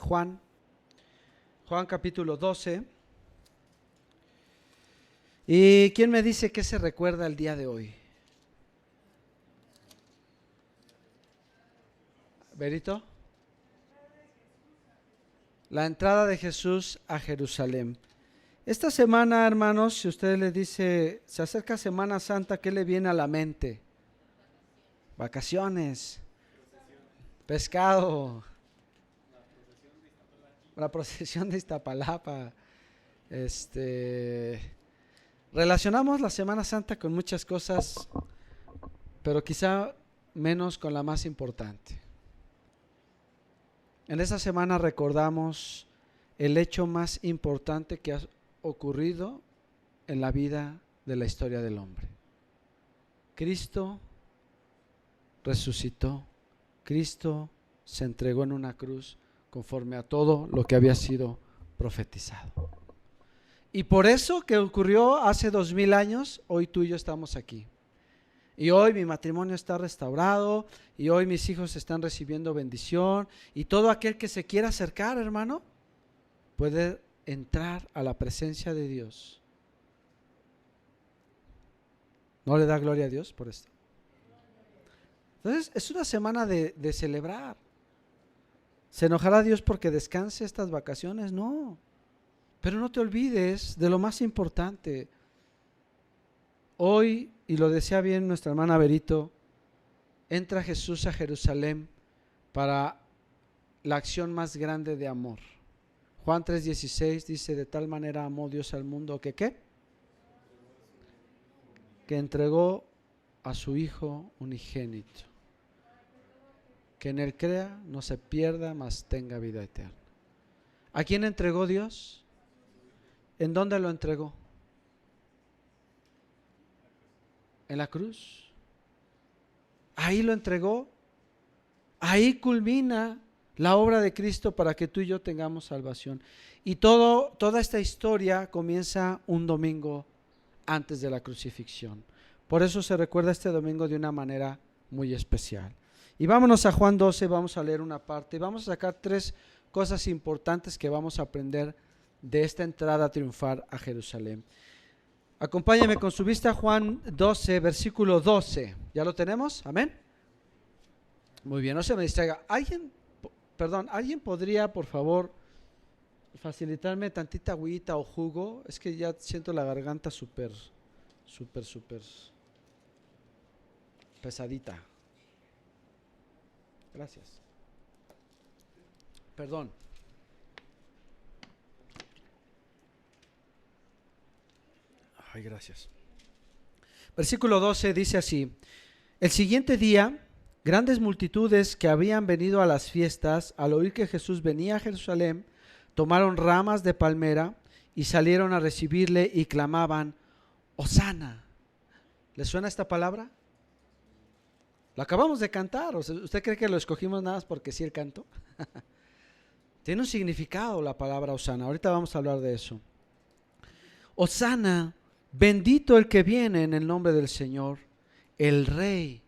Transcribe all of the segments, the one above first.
Juan capítulo 12. ¿Y quién me dice qué se recuerda el día de hoy? ¿Berito? La entrada de Jesús a Jerusalén. Esta semana, hermanos, si usted le dice, se acerca Semana Santa, ¿qué le viene a la mente? Vacaciones, pescado, la procesión de Iztapalapa. Relacionamos la Semana Santa con muchas cosas, pero quizá menos con la más importante. En esta semana recordamos el hecho más importante que ha ocurrido en la vida de la historia del hombre. Cristo resucitó, Cristo se entregó en una cruz conforme a todo lo que había sido profetizado. Y por eso que ocurrió hace 2000 años, hoy tú y yo estamos aquí. Y hoy mi matrimonio está restaurado, y hoy mis hijos están recibiendo bendición, y todo aquel que se quiera acercar, hermano, puede entrar a la presencia de Dios. ¿No le da gloria a Dios por esto? Entonces es una semana de celebrar. ¿Se enojará Dios porque descanse estas vacaciones? No, pero no te olvides de lo más importante. Hoy, y lo decía bien nuestra hermana Berito, entra Jesús a Jerusalén para la acción más grande de amor. Juan 3:16 dice, de tal manera amó Dios al mundo que ¿qué? Que entregó a su Hijo unigénito, que en él crea, no se pierda, mas tenga vida eterna. ¿A quién entregó Dios? ¿En dónde lo entregó? En la cruz. Ahí lo entregó. Ahí culmina la obra de Cristo para que tú y yo tengamos salvación. Y toda esta historia comienza un domingo antes de la crucifixión. Por eso se recuerda este domingo de una manera muy especial. Y vámonos a Juan 12, vamos a leer una parte. Vamos a sacar 3 cosas importantes que vamos a aprender de esta entrada triunfal a Jerusalén. Acompáñame con su vista a Juan 12, versículo 12. ¿Ya lo tenemos? Amén. Muy bien, no se me distraiga. ¿Alguien podría, por favor, facilitarme tantita agüita o jugo? Es que ya siento la garganta súper pesadita. Gracias. Perdón. Ay, gracias. Versículo 12 dice así: el siguiente día, grandes multitudes que habían venido a las fiestas, al oír que Jesús venía a Jerusalén, tomaron ramas de palmera y salieron a recibirle y clamaban, Hosana. ¿Le suena esta palabra? Lo acabamos de cantar. ¿Usted cree que lo escogimos nada más porque sí el canto? Tiene un significado la palabra Hosana. Ahorita vamos a hablar de eso. Hosana, bendito el que viene en el nombre del Señor, el Rey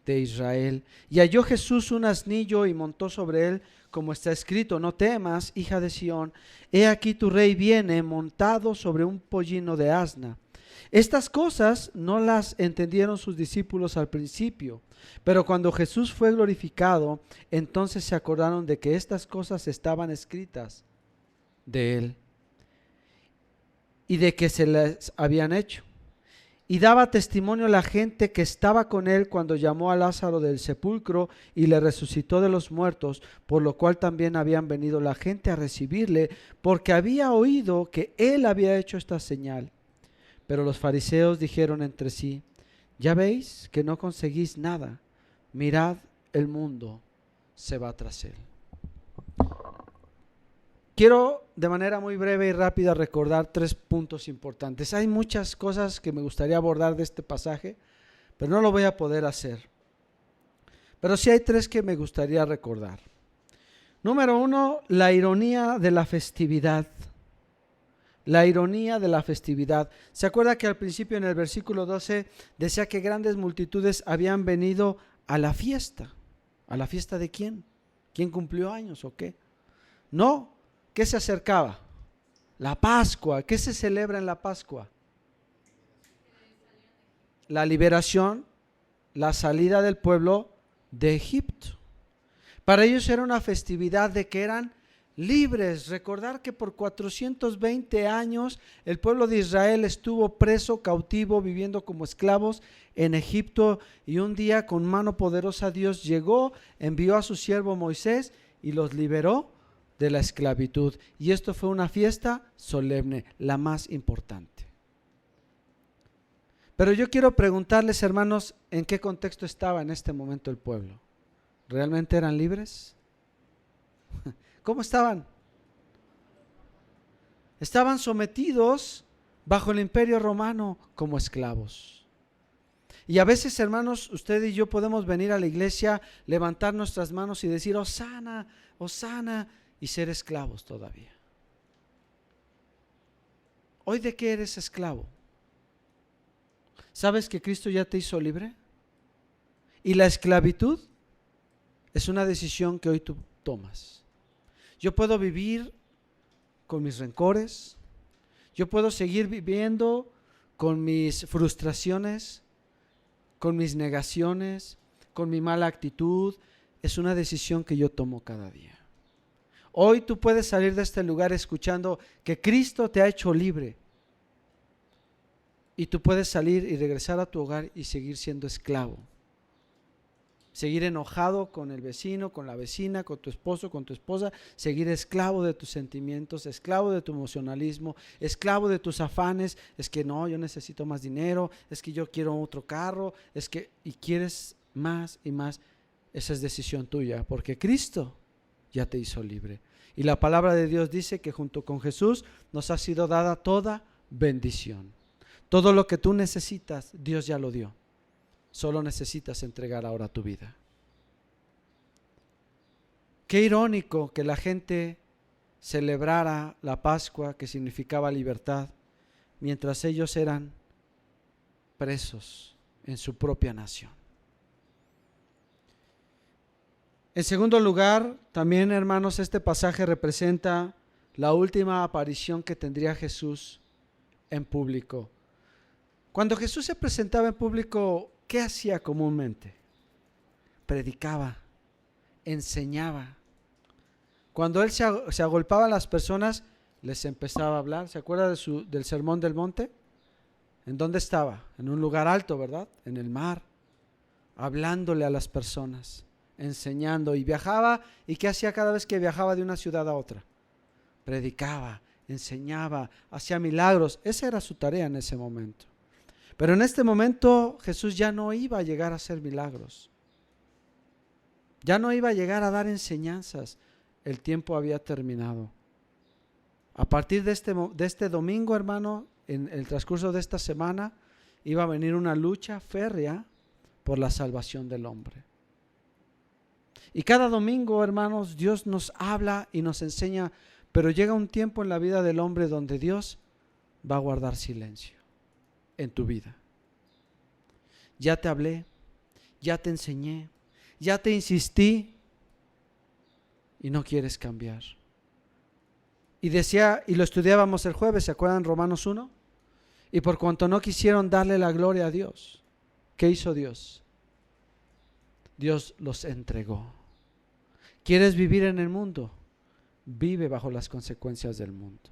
de Israel. Y halló Jesús un asnillo y montó sobre él, como está escrito, no temas, hija de Sión, he aquí tu rey viene montado sobre un pollino de asna. Estas cosas no las entendieron sus discípulos al principio, pero cuando Jesús fue glorificado, entonces se acordaron de que estas cosas estaban escritas de él y de que se les habían hecho. Y daba testimonio a la gente que estaba con él cuando llamó a Lázaro del sepulcro y le resucitó de los muertos, por lo cual también habían venido la gente a recibirle, porque había oído que él había hecho esta señal. Pero los fariseos dijeron entre sí, ya veis que no conseguís nada, mirad, el mundo se va tras él. Quiero de manera muy breve y rápida recordar 3 puntos importantes. Hay muchas cosas que me gustaría abordar de este pasaje, pero no lo voy a poder hacer. Pero sí hay 3 que me gustaría recordar. Número 1, la ironía de la festividad. La ironía de la festividad. ¿Se acuerda que al principio en el versículo 12 decía que grandes multitudes habían venido a la fiesta? ¿A la fiesta de quién? ¿Quién cumplió años o qué? No, ¿qué se acercaba? La Pascua. ¿Qué se celebra en la Pascua? La liberación, la salida del pueblo de Egipto. Para ellos era una festividad de que eran libres. Recordar que por 420 años el pueblo de Israel estuvo preso, cautivo, viviendo como esclavos en Egipto, y un día con mano poderosa Dios llegó, envió a su siervo Moisés y los liberó de la esclavitud. Y esto fue una fiesta solemne, la más importante. Pero yo quiero preguntarles, hermanos, ¿en qué contexto estaba en este momento el pueblo? ¿Realmente eran libres? ¿Cómo estaban? Estaban sometidos bajo el imperio romano como esclavos. Y a veces, hermanos, usted y yo podemos venir a la iglesia, levantar nuestras manos y decir, Hosana, Hosana, y ser esclavos todavía. ¿Hoy de qué eres esclavo? ¿Sabes que Cristo ya te hizo libre? Y la esclavitud es una decisión que hoy tú tomas. Yo puedo vivir con mis rencores, yo puedo seguir viviendo con mis frustraciones, con mis negaciones, con mi mala actitud. Es una decisión que yo tomo cada día. Hoy tú puedes salir de este lugar escuchando que Cristo te ha hecho libre. Y tú puedes salir y regresar a tu hogar y seguir siendo esclavo. Seguir enojado con el vecino, con la vecina, con tu esposo, con tu esposa. Seguir esclavo de tus sentimientos, esclavo de tu emocionalismo, esclavo de tus afanes. Es que no, yo necesito más dinero, es que yo quiero otro carro, y quieres más y más. Esa es decisión tuya, porque Cristo ya te hizo libre. Y la palabra de Dios dice que junto con Jesús nos ha sido dada toda bendición. Todo lo que tú necesitas, Dios ya lo dio. Solo necesitas entregar ahora tu vida. Qué irónico que la gente celebrara la Pascua, que significaba libertad, mientras ellos eran presos en su propia nación. En segundo lugar, también, hermanos, este pasaje representa la última aparición que tendría Jesús en público. Cuando Jesús se presentaba en público, ¿qué hacía comúnmente? Predicaba, enseñaba. Cuando él se agolpaba a las personas, les empezaba a hablar. ¿Se acuerda del sermón del monte? ¿En dónde estaba? En un lugar alto, ¿verdad? En el mar, hablándole a las personas, enseñando. Y viajaba, ¿y qué hacía cada vez que viajaba de una ciudad a otra? Predicaba, enseñaba, hacía milagros. Esa era su tarea en ese momento. Pero en este momento Jesús ya no iba a llegar a hacer milagros. Ya no iba a llegar a dar enseñanzas. El tiempo había terminado. A partir de este domingo, hermano, en el transcurso de esta semana, iba a venir una lucha férrea por la salvación del hombre. Y cada domingo, hermanos, Dios nos habla y nos enseña, pero llega un tiempo en la vida del hombre donde Dios va a guardar silencio en tu vida. Ya te hablé, ya te enseñé, ya te insistí y no quieres cambiar. Y decía, y lo estudiábamos el jueves, ¿se acuerdan Romanos 1? Y por cuanto no quisieron darle la gloria a Dios, ¿qué hizo Dios? Dios los entregó. ¿Quieres vivir en el mundo? Vive bajo las consecuencias del mundo.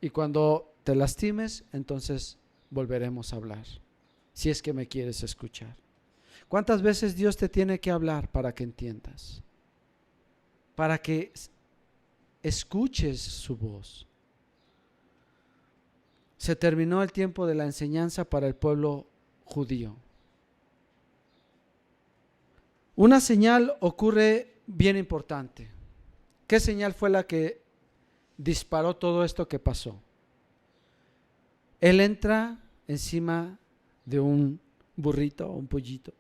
Y cuando te lastimes, entonces volveremos a hablar, si es que me quieres escuchar. ¿Cuántas veces Dios te tiene que hablar para que entiendas? Para que escuches su voz. Se terminó el tiempo de la enseñanza para el pueblo judío. Una señal ocurre bien importante. ¿Qué señal fue la que disparó todo esto que pasó? Él entra encima de un burrito, un pollito,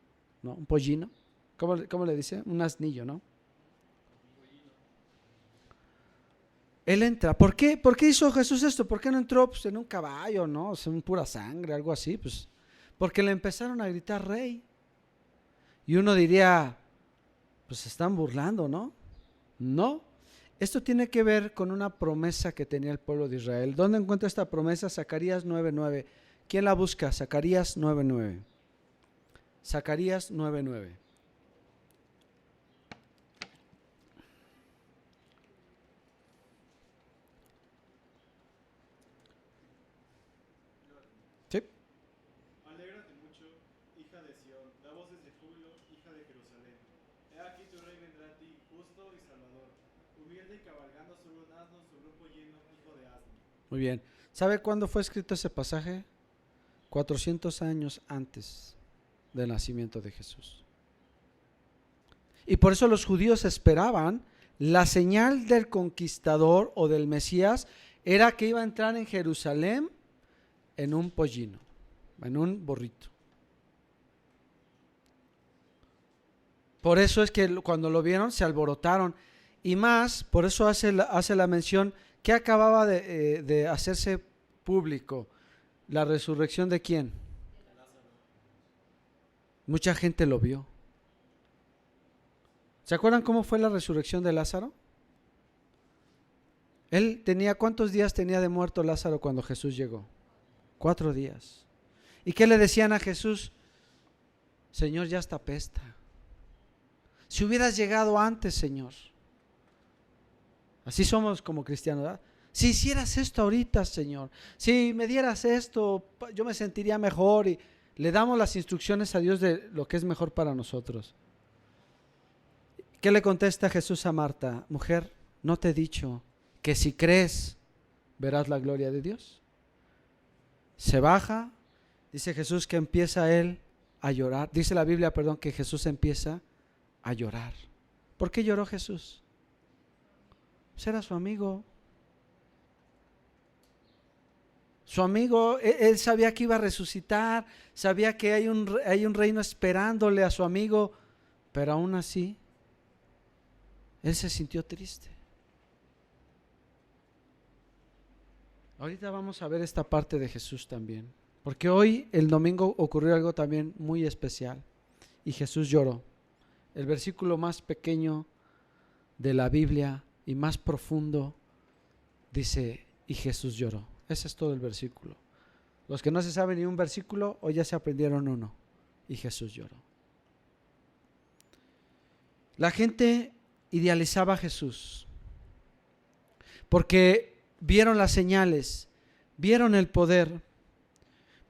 ¿no? Un pollino. ¿Cómo le dice? Un asnillo, ¿no? Él entra. ¿Por qué hizo Jesús esto? ¿Por qué no entró en un caballo, no? En pura sangre, algo así. Pues porque le empezaron a gritar rey. Y uno diría, pues se están burlando, ¿no? No. Esto tiene que ver con una promesa que tenía el pueblo de Israel. ¿Dónde encuentra esta promesa? Zacarías 9:9. ¿Quién la busca? Zacarías 9:9. Zacarías 9:9. ¿Sí? Alégrate mucho, hija de Sión, da voces de júbilo, hija de Jerusalén. He aquí tu rey vendrá a ti, justo y salvador, humilde y cabalgando sobre un asno, sobre un pollino, hijo de asno. Muy bien. ¿Sabe cuándo fue escrito ese pasaje? 400 años antes del nacimiento de Jesús. Y por eso los judíos esperaban la señal del conquistador o del Mesías, era que iba a entrar en Jerusalén en un pollino, en un burrito. Por eso es que cuando lo vieron se alborotaron. Y más, por eso hace la mención que acababa de hacerse público. ¿La resurrección de quién? Mucha gente lo vio. ¿Se acuerdan cómo fue la resurrección de Lázaro? Él tenía, ¿cuántos días tenía de muerto Lázaro cuando Jesús llegó? 4 días. ¿Y qué le decían a Jesús? Señor, ya está apesta. Si hubieras llegado antes, Señor. Así somos como cristianos, ¿verdad? Si hicieras esto ahorita, Señor, si me dieras esto, yo me sentiría mejor. Y le damos las instrucciones a Dios de lo que es mejor para nosotros. ¿Qué le contesta Jesús a Marta? Mujer, ¿no te he dicho que si crees verás la gloria de Dios? Se baja, dice Jesús que empieza él a llorar. Dice la Biblia, que Jesús empieza a llorar. ¿Por qué lloró Jesús? Pues era su amigo. Su amigo, él sabía que iba a resucitar, sabía que hay un reino esperándole a su amigo, pero aún así, él se sintió triste. Ahorita vamos a ver esta parte de Jesús también, porque hoy, el domingo, ocurrió algo también muy especial, y Jesús lloró. El versículo más pequeño de la Biblia y más profundo dice, y Jesús lloró. Ese es todo el versículo. Los que no se saben ni un versículo, hoy ya se aprendieron uno, y Jesús lloró. La gente idealizaba a Jesús porque vieron las señales, vieron el poder,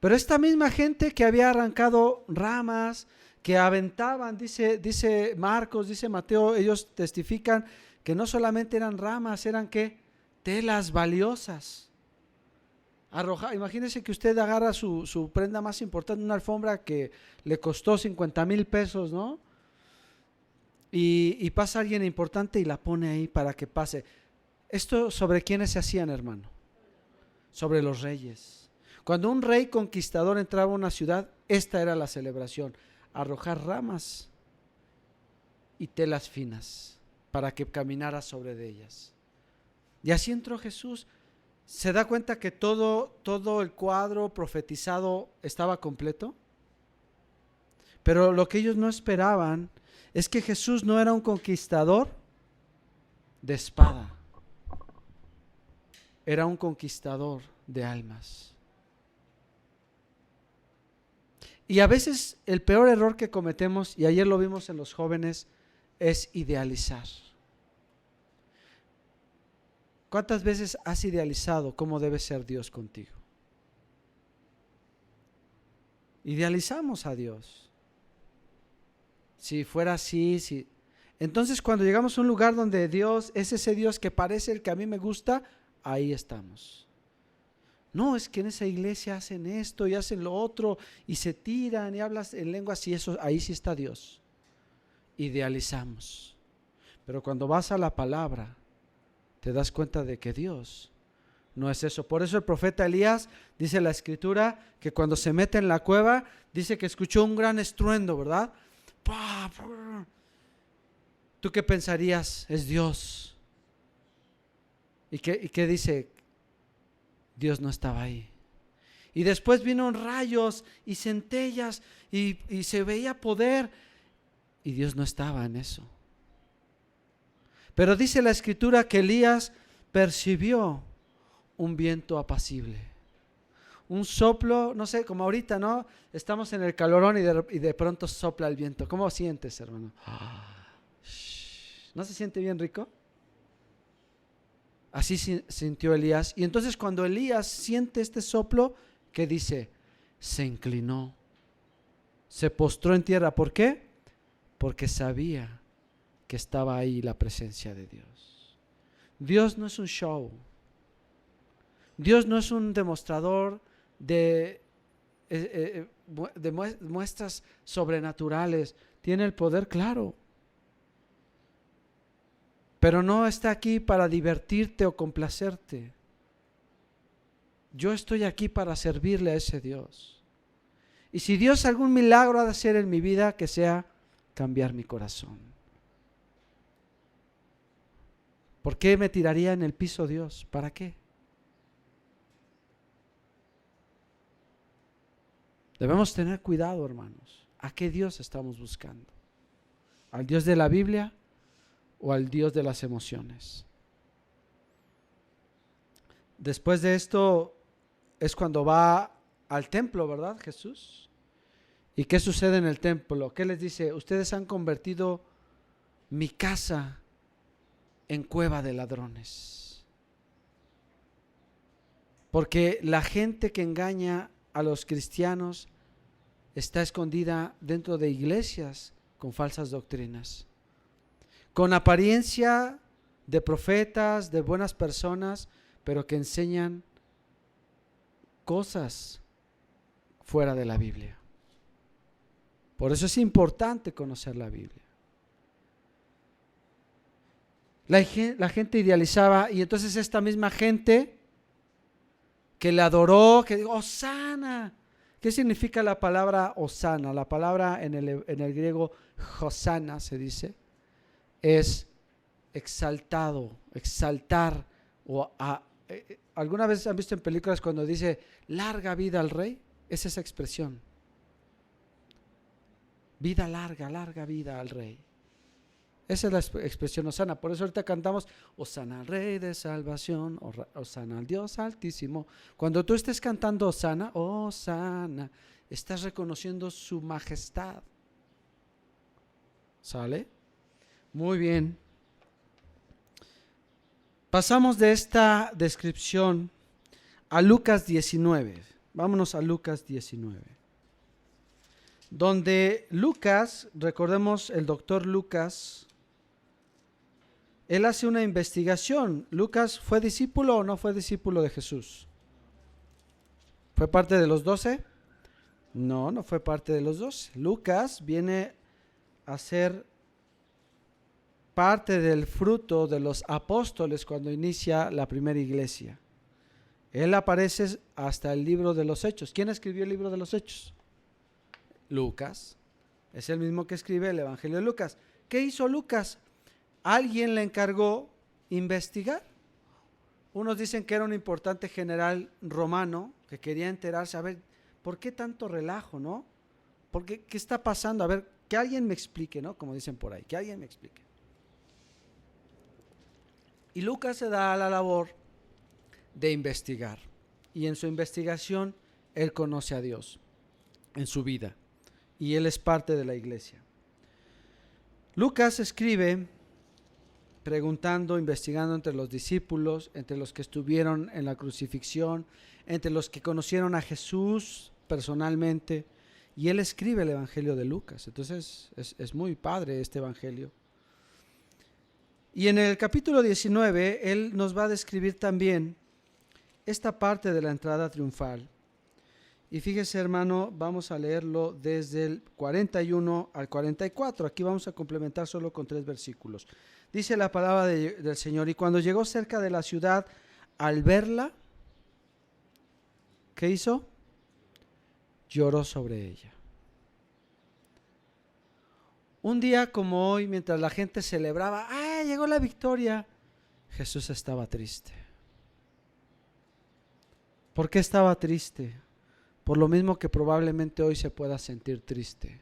pero esta misma gente que había arrancado ramas, que aventaban, dice Marcos, dice Mateo, ellos testifican que no solamente eran ramas, eran ¿qué? Telas valiosas. Imagínese que usted agarra su prenda más importante, una alfombra que le costó 50,000 pesos, ¿no? Y pasa alguien importante y la pone ahí para que pase. ¿Esto sobre quiénes se hacían, hermano? Sobre los reyes. Cuando un rey conquistador entraba a una ciudad, esta era la celebración: arrojar ramas y telas finas para que caminara sobre de ellas. Y así entró Jesús. ¿Se da cuenta que todo el cuadro profetizado estaba completo? Pero lo que ellos no esperaban es que Jesús no era un conquistador de espada, era un conquistador de almas. Y a veces el peor error que cometemos, y ayer lo vimos en los jóvenes, es idealizar. ¿Cuántas veces has idealizado cómo debe ser Dios contigo? Idealizamos a Dios. Si fuera así, si... Entonces cuando llegamos a un lugar donde Dios es ese Dios que parece el que a mí me gusta, ahí estamos. No, es que en esa iglesia hacen esto y hacen lo otro y se tiran y hablas en lenguas y eso, ahí sí está Dios. Idealizamos. Pero cuando vas a la palabra, te das cuenta de que Dios no es eso. Por eso el profeta Elías, dice la escritura, que cuando se mete en la cueva, dice que escuchó un gran estruendo, ¿verdad? ¿Tú qué pensarías? Es Dios. ¿Y qué dice? Dios no estaba ahí. Y después vino rayos y centellas y se veía poder, y Dios no estaba en eso. Pero dice la Escritura que Elías percibió un viento apacible, un soplo, no sé, como ahorita, ¿no? Estamos en el calorón y de pronto sopla el viento. ¿Cómo sientes, hermano? ¿No se siente bien rico? Así sintió Elías. Y entonces cuando Elías siente este soplo, ¿qué dice? Se inclinó, se postró en tierra. ¿Por qué? Porque sabía que estaba ahí la presencia de Dios. Dios no es un show. Dios no es un demostrador de muestras sobrenaturales. Tiene el poder, claro. Pero no está aquí para divertirte o complacerte. Yo estoy aquí para servirle a ese Dios. Y si Dios algún milagro ha de hacer en mi vida, que sea cambiar mi corazón. ¿Por qué me tiraría en el piso Dios? ¿Para qué? Debemos tener cuidado, hermanos. ¿A qué Dios estamos buscando? ¿Al Dios de la Biblia o al Dios de las emociones? Después de esto es cuando va al templo, ¿verdad, Jesús? ¿Y qué sucede en el templo? ¿Qué les dice? Ustedes han convertido mi casa en cueva de ladrones. Porque la gente que engaña a los cristianos está escondida dentro de iglesias con falsas doctrinas, con apariencia de profetas, de buenas personas, pero que enseñan cosas fuera de la Biblia. Por eso es importante conocer la Biblia. La gente idealizaba, y entonces esta misma gente que le adoró, que dijo, Hosana. ¿Qué significa la palabra Hosana? La palabra en el griego Hosana se dice, es exaltado, exaltar. ¿Alguna vez han visto en películas cuando dice larga vida al rey? Es esa expresión. Vida larga, larga vida al rey. Esa es la expresión Hosana. Por eso ahorita cantamos Hosana al Rey de Salvación, Hosana al Dios Altísimo. Cuando tú estés cantando Hosana, Hosana, estás reconociendo su majestad. ¿Sale? Muy bien. Pasamos de esta descripción a Lucas 19. Vámonos a Lucas 19. Donde Lucas, recordemos el doctor Lucas, él hace una investigación. ¿Lucas fue discípulo o no fue discípulo de Jesús? ¿Fue parte de los 12? No, no fue parte de los 12. Lucas viene a ser parte del fruto de los apóstoles cuando inicia la primera iglesia. Él aparece hasta el libro de los Hechos. ¿Quién escribió el libro de los Hechos? Lucas. Es el mismo que escribe el Evangelio de Lucas. ¿Qué hizo Lucas? Alguien le encargó investigar. Unos dicen que era un importante general romano que quería enterarse, a ver, ¿por qué tanto relajo, no? ¿Qué está pasando? A ver, que alguien me explique, ¿no? Como dicen por ahí, que alguien me explique. Y Lucas se da a la labor de investigar. Y en su investigación, él conoce a Dios en su vida. Y él es parte de la iglesia. Lucas escribe preguntando, investigando entre los discípulos, entre los que estuvieron en la crucifixión, entre los que conocieron a Jesús personalmente, y él escribe el Evangelio de Lucas. Entonces es muy padre este Evangelio. Y en el capítulo 19, él nos va a describir también esta parte de la entrada triunfal. Y fíjese, hermano, vamos a leerlo desde el 41 al 44. Aquí vamos a complementar solo con 3 versículos. Dice la palabra del Señor: y cuando llegó cerca de la ciudad, al verla, ¿qué hizo? Lloró sobre ella. Un día como hoy, mientras la gente celebraba, ¡ah, llegó la victoria!, Jesús estaba triste. ¿Por qué estaba triste? Por lo mismo que probablemente hoy se pueda sentir triste.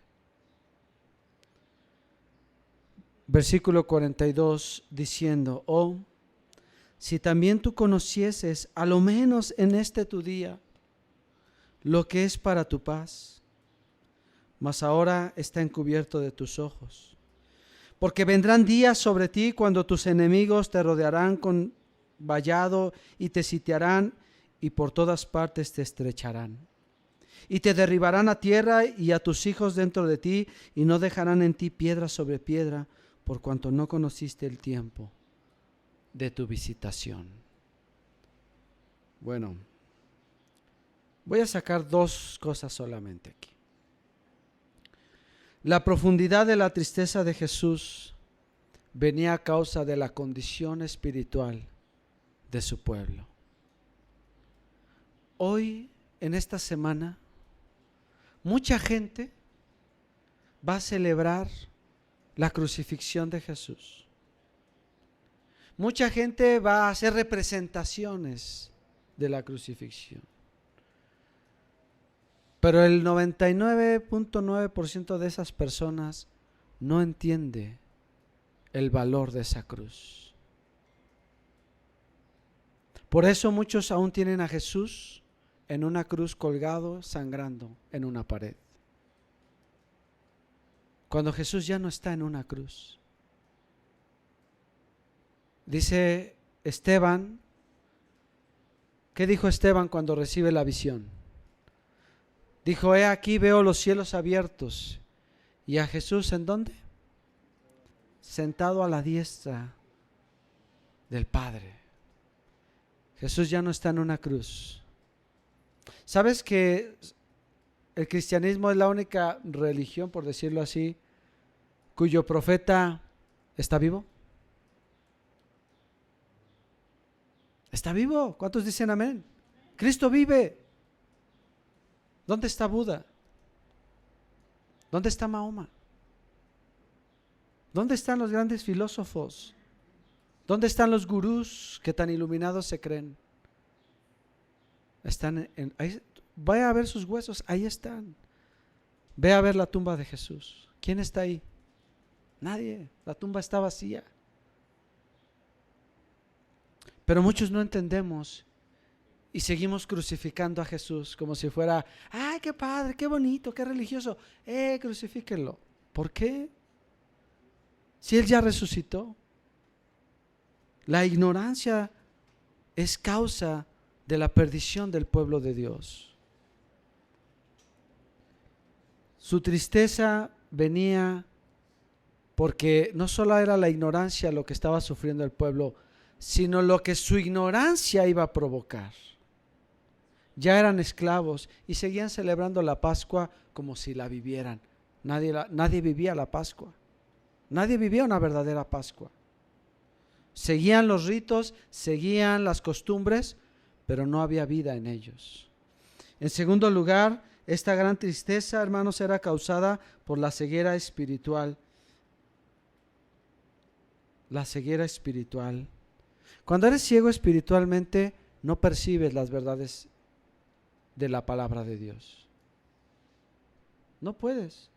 versículo 42, diciendo: oh, si también tú conocieses, a lo menos en este tu día, lo que es para tu paz, mas ahora está encubierto de tus ojos. Porque vendrán días sobre ti cuando tus enemigos te rodearán con vallado y te sitiarán y por todas partes te estrecharán. Y te derribarán a tierra y a tus hijos dentro de ti, y no dejarán en ti piedra sobre piedra, por cuanto no conociste el tiempo de tu visitación. Bueno, voy a sacar dos cosas solamente aquí. La profundidad de la tristeza de Jesús venía a causa de la condición espiritual de su pueblo. Hoy, en esta semana, mucha gente va a celebrar la crucifixión de Jesús. Mucha gente va a hacer representaciones de la crucifixión. Pero el 99.9% de esas personas no entiende el valor de esa cruz. Por eso muchos aún tienen a Jesús en una cruz colgado, sangrando en una pared. Cuando Jesús ya no está en una cruz. Dice Esteban, ¿qué dijo Esteban cuando recibe la visión? Dijo: he aquí veo los cielos abiertos y a Jesús, ¿en dónde? Sentado a la diestra del Padre. Jesús ya no está en una cruz. ¿Sabes que el cristianismo es la única religión, por decirlo así, cuyo profeta está vivo? Está vivo. ¿Cuántos dicen amén? Cristo vive. ¿Dónde está Buda? ¿Dónde está Mahoma? ¿Dónde están los grandes filósofos? ¿Dónde están los gurús que tan iluminados se creen? Están ahí. Vaya a ver sus huesos, ahí están. Ve a ver la tumba de Jesús. ¿Quién está ahí? Nadie. La tumba está vacía. Pero muchos no entendemos y seguimos crucificando a Jesús como si fuera: ¡ay, qué padre, qué bonito, qué religioso! Crucifíquenlo. ¿Por qué? Si Él ya resucitó. La ignorancia es causa de la perdición del pueblo de Dios. Su tristeza venía porque no solo era la ignorancia lo que estaba sufriendo el pueblo, sino lo que su ignorancia iba a provocar. Ya eran esclavos y seguían celebrando la Pascua como si la vivieran. Nadie vivía la Pascua. Nadie vivía una verdadera Pascua. Seguían los ritos, seguían las costumbres, pero no había vida en ellos. En segundo lugar, esta gran tristeza, hermanos, era causada por la ceguera espiritual. La ceguera espiritual. Cuando eres ciego espiritualmente, no percibes las verdades de la palabra de Dios. No puedes.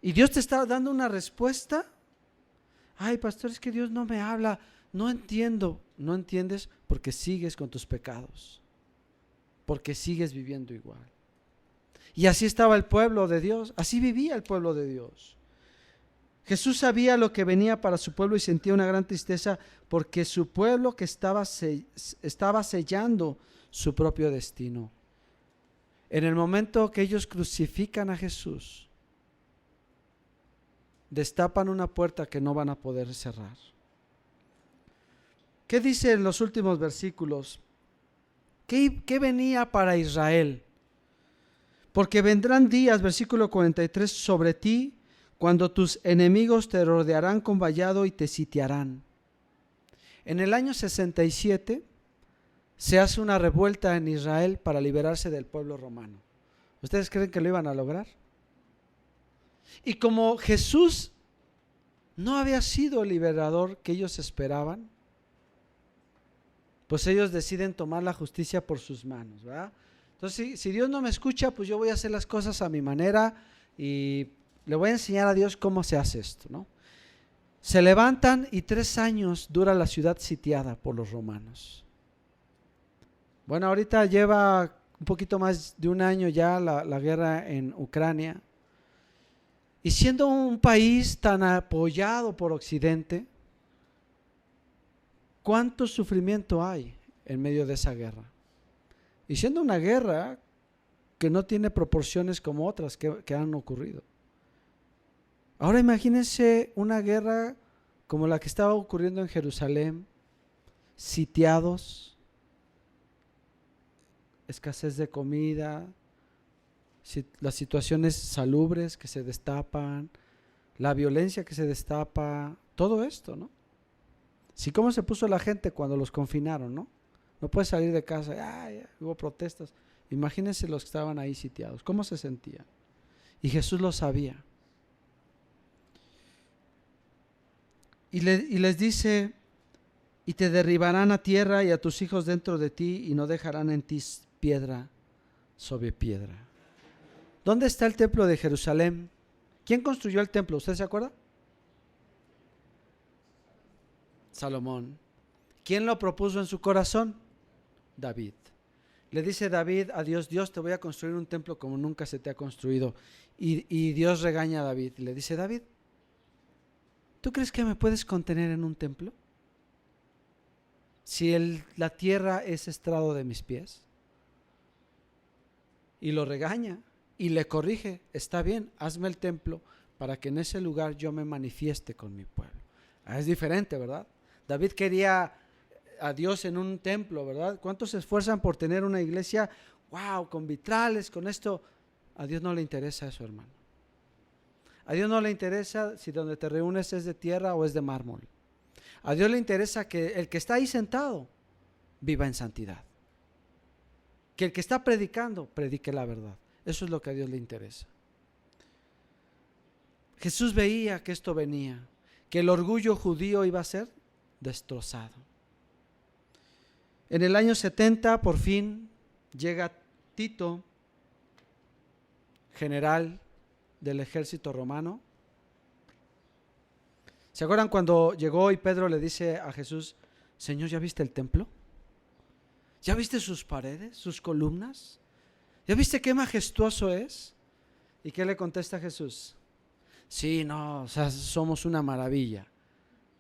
Y Dios te está dando una respuesta. Ay, pastor, es que Dios no me habla. No entiendo. No entiendes porque sigues con tus pecados. Porque sigues viviendo igual. Y así estaba el pueblo de Dios. Así vivía el pueblo de Dios. Jesús sabía lo que venía para su pueblo y sentía una gran tristeza porque su pueblo que estaba sellando su propio destino. En el momento que ellos crucifican a Jesús, destapan una puerta que no van a poder cerrar. ¿Qué dice en los últimos versículos? ¿Qué venía para Israel? Porque vendrán días, versículo 43, sobre ti, cuando tus enemigos te rodearán con vallado y te sitiarán. En el año 67 se hace una revuelta en Israel para liberarse del pueblo romano. ¿Ustedes creen que lo iban a lograr? Y como Jesús no había sido el liberador que ellos esperaban, pues ellos deciden tomar la justicia por sus manos, ¿verdad? Entonces, si Dios no me escucha, pues yo voy a hacer las cosas a mi manera y le voy a enseñar a Dios cómo se hace esto, ¿no? Se levantan y 3 años dura la ciudad sitiada por los romanos. Bueno, ahorita lleva un poquito más de un año ya la guerra en Ucrania. Y siendo un país tan apoyado por Occidente, ¿cuánto sufrimiento hay en medio de esa guerra? Y siendo una guerra que no tiene proporciones como otras que han ocurrido. Ahora imagínense una guerra como la que estaba ocurriendo en Jerusalén, sitiados, escasez de comida, las situaciones salubres que se destapan, la violencia que se destapa, todo esto, ¿no? Sí, cómo se puso la gente cuando los confinaron, ¿no? No puedes salir de casa, hubo protestas. Imagínense los que estaban ahí sitiados, ¿cómo se sentían? Y Jesús lo sabía. Y les dice, y te derribarán a tierra y a tus hijos dentro de ti, y no dejarán en ti piedra sobre piedra. ¿Dónde está el templo de Jerusalén? ¿Quién construyó el templo? ¿Usted se acuerda? Salomón. ¿Quién lo propuso en su corazón? David. Le dice David a Dios, Dios, te voy a construir un templo como nunca se te ha construido. Y Dios regaña a David. Le dice, David, ¿tú crees que me puedes contener en un templo? Si la tierra es estrado de mis pies. Y lo regaña y le corrige, está bien, hazme el templo para que en ese lugar yo me manifieste con mi pueblo. Es diferente, ¿verdad? David quería a Dios en un templo, ¿verdad? ¿Cuántos se esfuerzan por tener una iglesia, wow, con vitrales, con esto? A Dios no le interesa eso, hermano. A Dios no le interesa si donde te reúnes es de tierra o es de mármol. A Dios le interesa que el que está ahí sentado viva en santidad. Que el que está predicando, predique la verdad. Eso es lo que a Dios le interesa. Jesús veía que esto venía, que el orgullo judío iba a ser destrozado. En el año 70, por fin, llega Tito, general del ejército romano. ¿Se acuerdan cuando llegó y Pedro le dice a Jesús, Señor, ¿ya viste el templo? ¿Ya viste sus paredes, sus columnas? ¿Ya viste qué majestuoso es? ¿Y qué le contesta Jesús? Sí, no, o sea, somos una maravilla.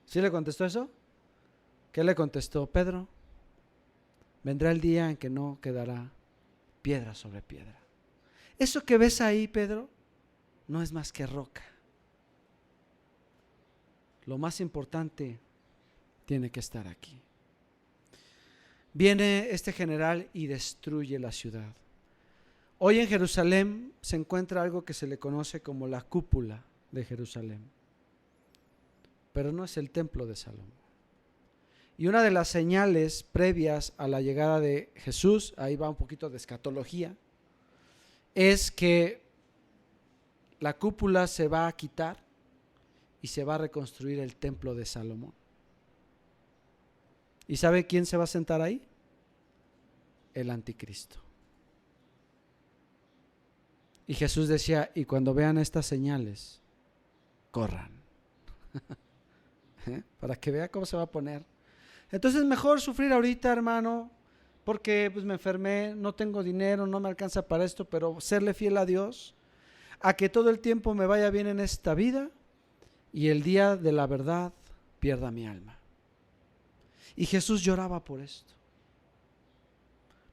¿Sí le contestó eso? ¿Qué le contestó Pedro? Vendrá el día en que no quedará piedra sobre piedra. Eso que ves ahí, Pedro, no es más que roca. Lo más importante tiene que estar aquí. Viene este general y destruye la ciudad. Hoy en Jerusalén se encuentra algo que se le conoce como la cúpula de Jerusalén, pero no es el templo de Salomón. Y una de las señales previas a la llegada de Jesús, ahí va un poquito de escatología, es que la cúpula se va a quitar y se va a reconstruir el templo de Salomón. ¿Y sabe quién se va a sentar ahí? El anticristo. Y Jesús decía, y cuando vean estas señales, corran. Para que vea cómo se va a poner. Entonces mejor sufrir ahorita, hermano, porque pues me enfermé, no tengo dinero, no me alcanza para esto, pero serle fiel a Dios, a que todo el tiempo me vaya bien en esta vida y el día de la verdad pierda mi alma. Y Jesús lloraba por esto,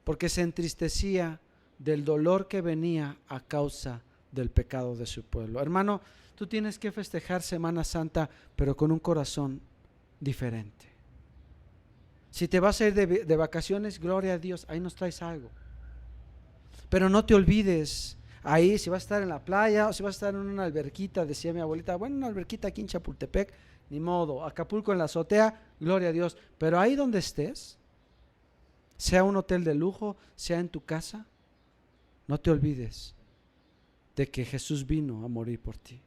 porque se entristecía del dolor que venía a causa del pecado de su pueblo. Hermano, tú tienes que festejar Semana Santa, pero con un corazón diferente. Si te vas a ir de vacaciones, gloria a Dios, ahí nos traes algo. Pero no te olvides, ahí si vas a estar en la playa o si vas a estar en una alberquita, decía mi abuelita, bueno, una alberquita aquí en Chapultepec, ni modo, Acapulco en la azotea, gloria a Dios. Pero ahí donde estés, sea un hotel de lujo, sea en tu casa, no te olvides de que Jesús vino a morir por ti.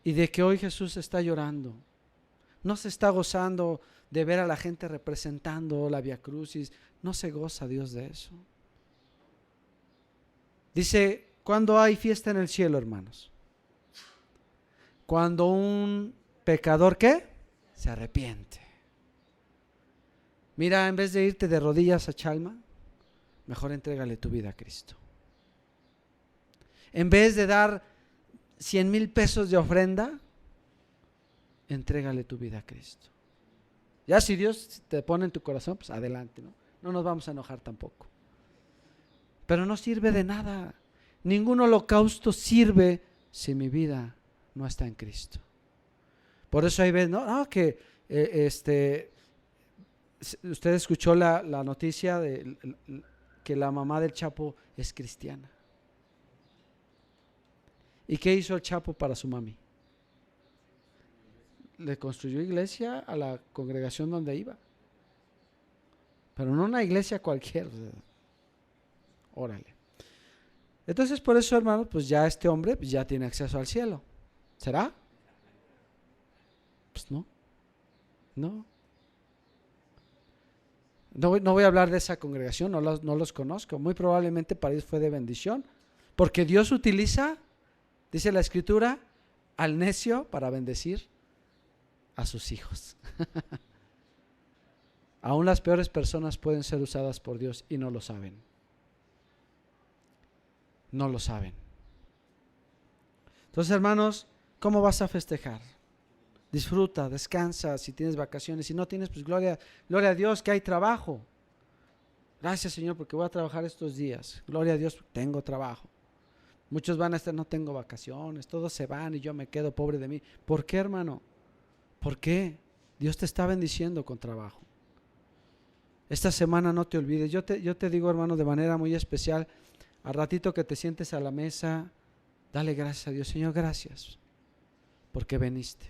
Y de que hoy Jesús está llorando. No se está gozando de ver a la gente representando la Vía Crucis. No se goza Dios de eso. Dice, ¿cuándo hay fiesta en el cielo, hermanos? Cuando un pecador, ¿qué? Se arrepiente. Mira, en vez de irte de rodillas a Chalma, mejor entrégale tu vida a Cristo. En vez de dar 100,000 pesos de ofrenda, entrégale tu vida a Cristo. Ya si Dios te pone en tu corazón, pues adelante, ¿no? No nos vamos a enojar tampoco. Pero no sirve de nada. Ningún holocausto sirve si mi vida no está en Cristo. Por eso hay veces, no, que usted escuchó la noticia de que la mamá del Chapo es cristiana. ¿Y qué hizo el Chapo para su mami? Le construyó iglesia a la congregación donde iba. Pero no una iglesia cualquiera. Órale. Entonces por eso, hermano, pues ya este hombre pues ya tiene acceso al cielo. ¿Será? Pues no. No voy a hablar de esa congregación, no los conozco. Muy probablemente para ellos fue de bendición. Porque Dios utiliza, dice la Escritura, al necio para bendecir a sus hijos. Aún las peores personas pueden ser usadas por Dios y no lo saben. No lo saben. Entonces, hermanos, ¿cómo vas a festejar? Disfruta, descansa, si tienes vacaciones. Si no tienes, pues gloria a Dios que hay trabajo. Gracias, Señor, porque voy a trabajar estos días. Gloria a Dios, tengo trabajo. Muchos van a estar, no tengo vacaciones, todos se van y yo me quedo, pobre de mí. ¿Por qué, hermano? ¿Por qué? Dios te está bendiciendo con trabajo. Esta semana no te olvides. Yo te digo, hermano, de manera muy especial, al ratito que te sientes a la mesa, dale gracias a Dios. Señor, gracias porque viniste.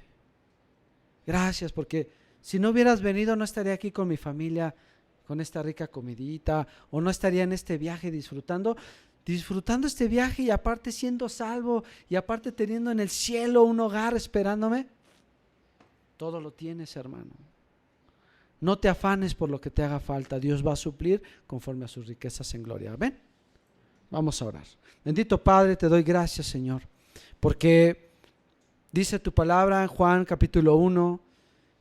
Gracias porque si no hubieras venido no estaría aquí con mi familia, con esta rica comidita, o no estaría en este viaje disfrutando este viaje y aparte siendo salvo y aparte teniendo en el cielo un hogar esperándome. Todo lo tienes, hermano. No te afanes por lo que te haga falta. Dios va a suplir conforme a sus riquezas en gloria. Amén. Vamos a orar. Bendito Padre, te doy gracias, Señor, porque dice tu palabra en Juan capítulo 1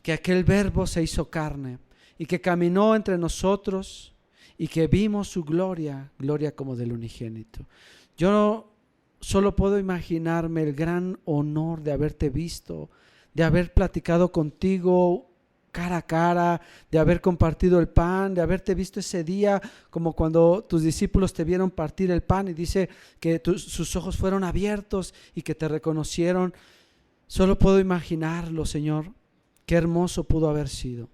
que aquel verbo se hizo carne y que caminó entre nosotros y que vimos su gloria, gloria como del unigénito. Yo solo puedo imaginarme el gran honor de haberte visto, de haber platicado contigo cara a cara, de haber compartido el pan, de haberte visto ese día como cuando tus discípulos te vieron partir el pan y dice que sus ojos fueron abiertos y que te reconocieron. Solo puedo imaginarlo, Señor, qué hermoso pudo haber sido.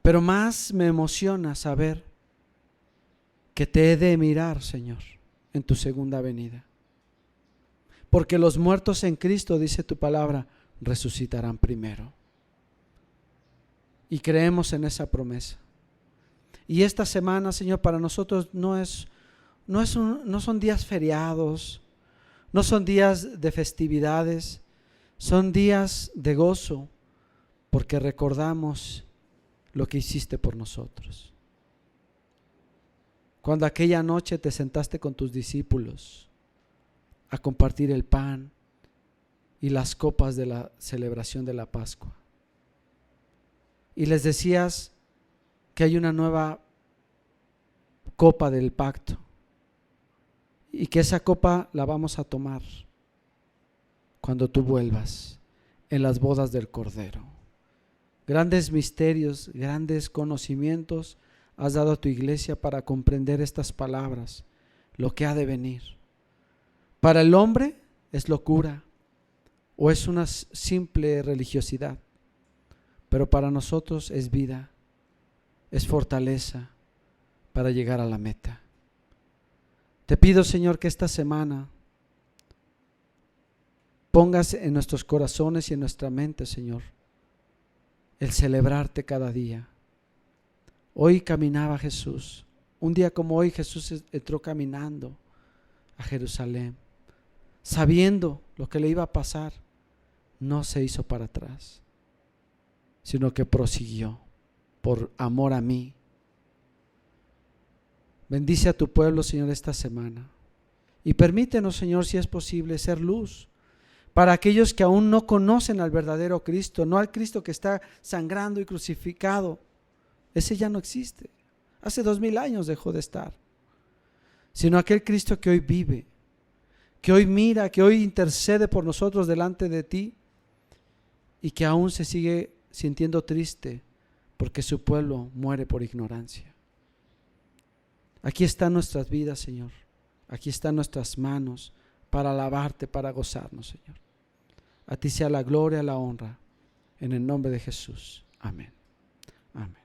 Pero más me emociona saber que te he de mirar, Señor, en tu segunda venida. Porque los muertos en Cristo, dice tu palabra, resucitarán primero. Y creemos en esa promesa. Y esta semana, Señor, para nosotros no son días feriados, no son días de festividades, son días de gozo, porque recordamos lo que hiciste por nosotros. Cuando aquella noche te sentaste con tus discípulos a compartir el pan y las copas de la celebración de la Pascua. Y les decías que hay una nueva copa del pacto y que esa copa la vamos a tomar cuando tú vuelvas en las bodas del Cordero. Grandes misterios, grandes conocimientos has dado a tu iglesia para comprender estas palabras, lo que ha de venir. Para el hombre es locura o es una simple religiosidad, pero para nosotros es vida, es fortaleza para llegar a la meta. Te pido, Señor, que esta semana pongas en nuestros corazones y en nuestra mente, Señor, el celebrarte cada día. Hoy caminaba Jesús, un día como hoy Jesús entró caminando a Jerusalén, sabiendo lo que le iba a pasar. No se hizo para atrás, sino que prosiguió por amor a mí. Bendice a tu pueblo, Señor, esta semana y permítenos, Señor, si es posible, ser luz para aquellos que aún no conocen al verdadero Cristo, no al Cristo que está sangrando y crucificado. Ese ya no existe. Hace 2000 años dejó de estar. Sino aquel Cristo que hoy vive, que hoy mira, que hoy intercede por nosotros delante de ti y que aún se sigue sintiendo triste porque su pueblo muere por ignorancia. Aquí están nuestras vidas, Señor. Aquí están nuestras manos para alabarte, para gozarnos, Señor. A ti sea la gloria, la honra, en el nombre de Jesús. Amén. Amén.